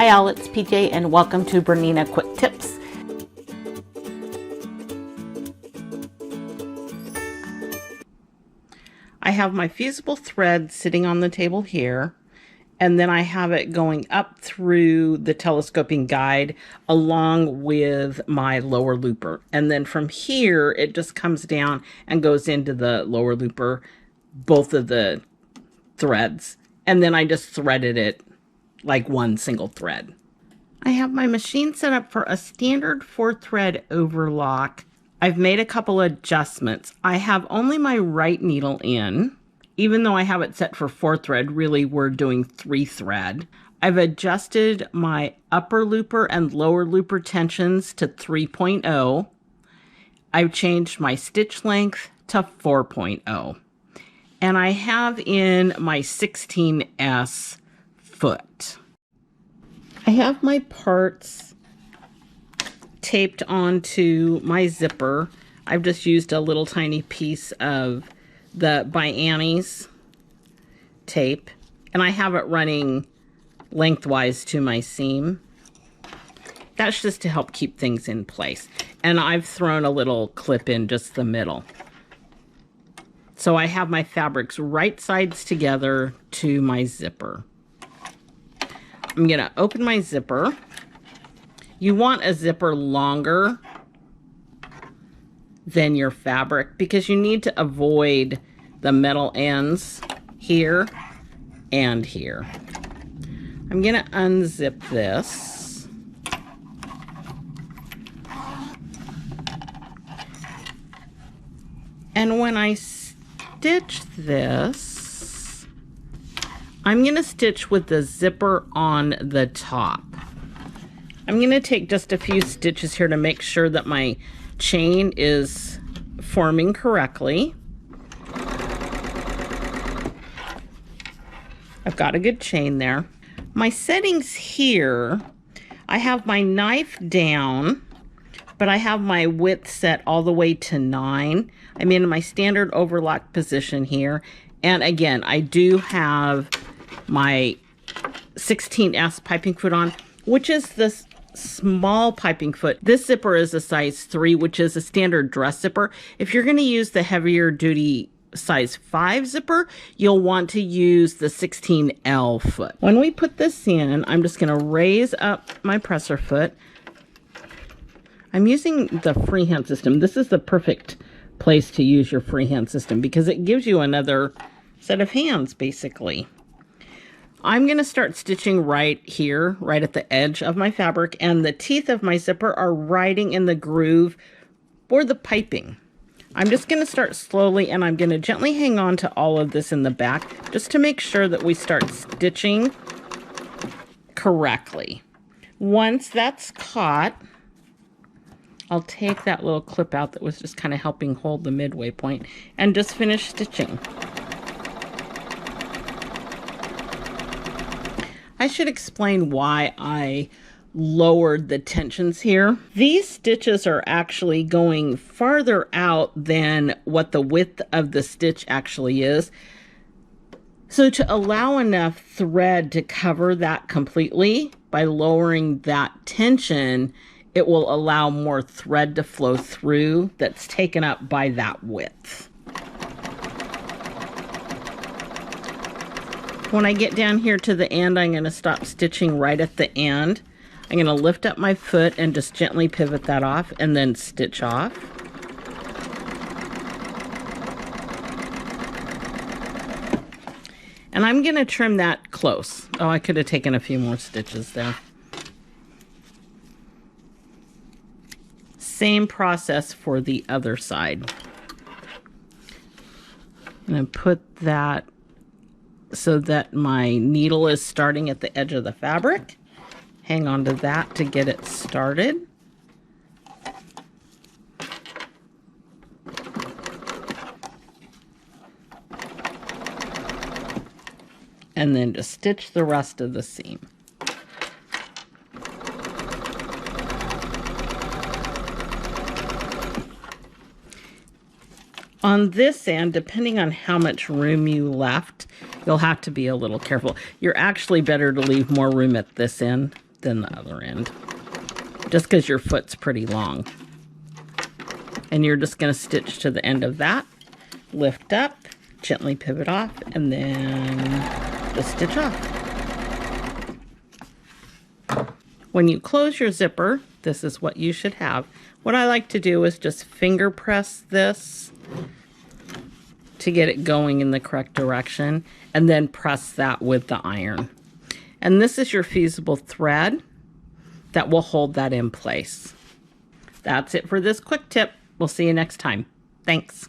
Hi all, it's PJ and welcome to Bernina Quick Tips. I have my fusible thread sitting on the table here, and then I have it going up through the telescoping guide along with my lower looper. And then from here, it just comes down and goes into the lower looper, both of the threads. And then I just threaded it like one single thread. I have my machine set up for a standard 4-thread overlock. I've made a couple adjustments. I have only my right needle in, even though I have it set for 4-thread, really we're doing 3-thread. I've adjusted my upper looper and lower looper tensions to 3.0. I've changed my stitch length to 4.0. And I have in my 16S foot. I have my parts taped onto my zipper. I've just used a little tiny piece of the by Annie's tape, and I have it running lengthwise to my seam. That's just to help keep things in place. And I've thrown a little clip in just the middle. So I have my fabrics right sides together to my zipper. I'm going to open my zipper. You want a zipper longer than your fabric because you need to avoid the metal ends here and here. I'm going to unzip this. And when I stitch this, I'm going to stitch with the zipper on the top. I'm going to take just a few stitches here to make sure that my chain is forming correctly. I've got a good chain there. My settings here, I have my knife down, but I have my width set all the way to 9. I'm in my standard overlock position here. And again, I do have my 16S piping foot on, which is this small piping foot. This zipper is a size 3, which is a standard dress zipper. If you're going to use the heavier duty size 5 zipper, you'll want to use the 16L foot. When we put this in, I'm just going to raise up my presser foot. I'm using the freehand system. This is the perfect place to use your freehand system because it gives you another set of hands, basically. I'm going to start stitching right here, right at the edge of my fabric, and the teeth of my zipper are riding in the groove for the piping. I'm just going to start slowly, and I'm going to gently hang on to all of this in the back just to make sure that we start stitching correctly. Once that's caught, I'll take that little clip out that was just kind of helping hold the midway point and just finish stitching. I should explain why I lowered the tensions here. These stitches are actually going farther out than what the width of the stitch actually is. So to allow enough thread to cover that completely, by lowering that tension, it will allow more thread to flow through that's taken up by that width. When I get down here to the end, I'm going to stop stitching right at the end. I'm going to lift up my foot and just gently pivot that off and then stitch off. And I'm going to trim that close. Oh, I could have taken a few more stitches there. Same process for the other side. I'm going to put that so that my needle is starting at the edge of the fabric. Hang on to that to get it started. And then just stitch the rest of the seam. On this end, depending on how much room you left, you'll have to be a little careful. You're actually better to leave more room at this end than the other end, just because your foot's pretty long. And you're just going to stitch to the end of that, lift up, gently pivot off, and then just stitch off. When you close your zipper, this is what you should have. What I like to do is just finger press this to get it going in the correct direction, and then press that with the iron. And this is your feasible thread that will hold that in place. That's it for this quick tip. We'll see you next time. Thanks.